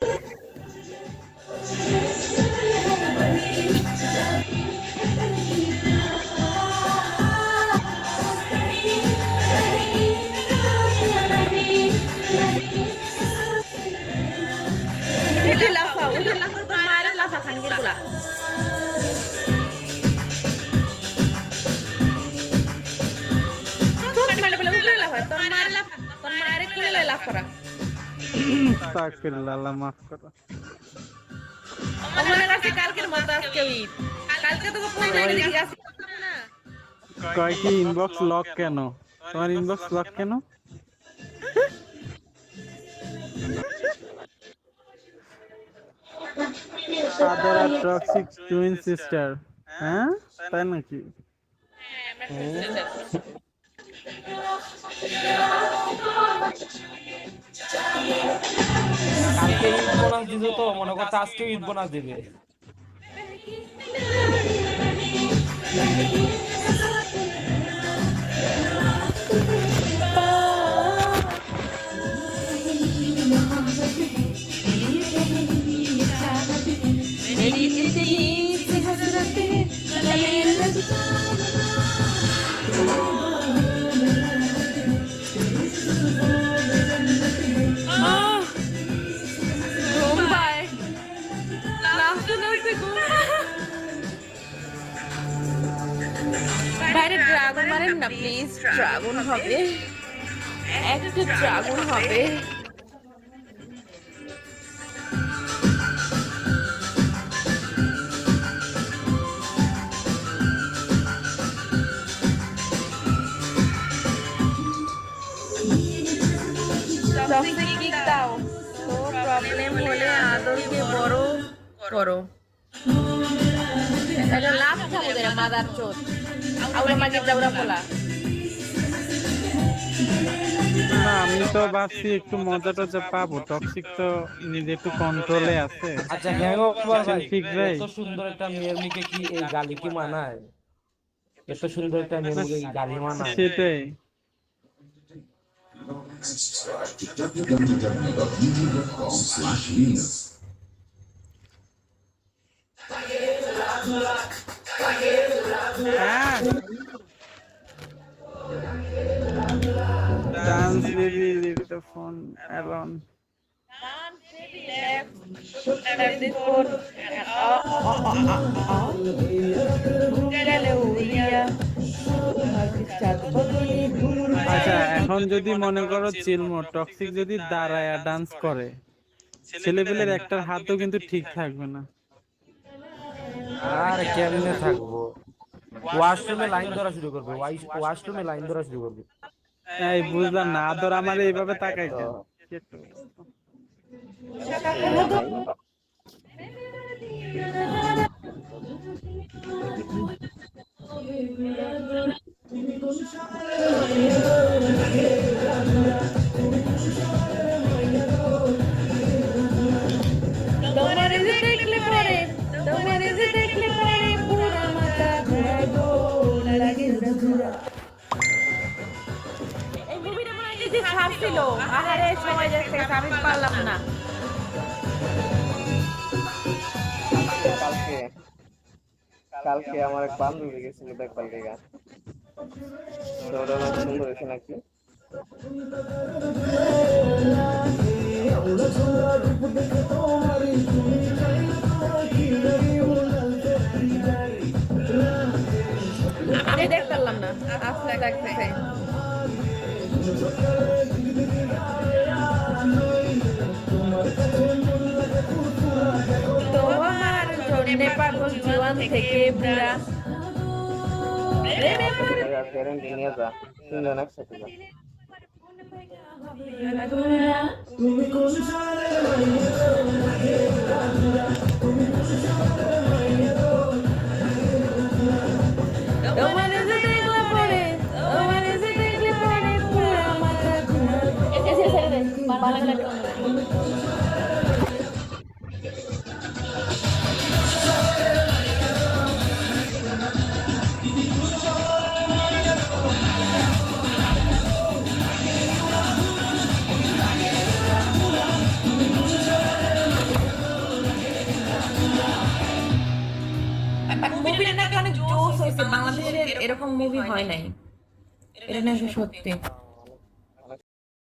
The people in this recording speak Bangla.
উঠে লাফা তো মায়ের লাফা খানকে গুলা উঠে লাফা তোর মায়ের কুলে লাফারা আস্তাগফিরুল্লাহ, মাফ করো। মনে করছি কালকের মতো আজকে ঈদ, কালকে তো ফোন নাই দেখি আসি না। কয় কি ইনবক্স লক কেন? তোমার ইনবক্স লক কেন? আদরা টক্সিক টুইন সিস্টার, হ্যাঁ তাই নাকি? কালকে ঈদ বোনাস দিত তো মনে করতে আজকে ঈদ বোনাস দিবে। বাইরে ড্রাগন মারেন না প্লিজ, ড্রাগন হবে, একটা ড্রাগন হবে। টক্সিক কিক দাও, তো প্রবলেম হলে আদরকে বড় করো। এটা লাভ খাবো দেরা মাদার চোদ আউরা মাগে যাওরা পোলা। না আমি তো ভাবছি একটু মজা টজা পাবো, টক্সিক তো নিজে একটু কন্ট্রোলে আছে। আচ্ছা হ্যাংওভার ভাই, ঠিক ভাই, এত সুন্দর একটা মেয়ের মুখে কি এই গালি কি মানায়? এত সুন্দর একটা মেয়ের মুখে কি গালি মানায়? সেটাই। Subscribe to www.youtube.com/Linux. Dance baby, leave the phone alone. আচ্ছা এখন যদি মনে করো চিলমো টক্সিক যদি দাঁড়ায়া ডান্স করে, ছেলেপেলের একটার হাতও কিন্তু ঠিক থাকবে না। আর কেমনে থাকবো? ওয়াশরুমে লাইন ধরা শুরু করবে, ওয়াশরুমে লাইন ধরা শুরু করবে। এই বুঝলাম না, আদর আমার এইভাবে তাকাই কেন? তোমারে যে দেখলে পরে, তোমারে যে দেখলে পরে পুরা মাথা ঘুরায় গো, লাগে ঘুরা। এই মুভিটা মনে হয় যে ছাড়ছিল, আহারে সময় যাচ্ছে আমি পারলাম না। কালকে কালকে আমার এক বান্ধবী গেছিল দেখবার লেগা, তো ওটা অনেক সুন্দর হয়েছে নাকি। আমি দেখতে পারলাম না, আস্তে দেখতেছে। তোমার জন্যে পাগল জীবন থেকে বুড়া। গ্যারেন্টি নিয়ে যা, তিনজন একসাথে যা। তোমারে যে দেখলে পরে, তোমারে যে দেখলে পরে পুরা মাথা ঘুরা। এসে ছেড়ে দে, ভালো লাগে। বাট মুভিটা নাকি অনেক জোস হয়েছে, বাংলাদেশের এরকম মুভি হয় নাই, এটা নাকি সত্যি।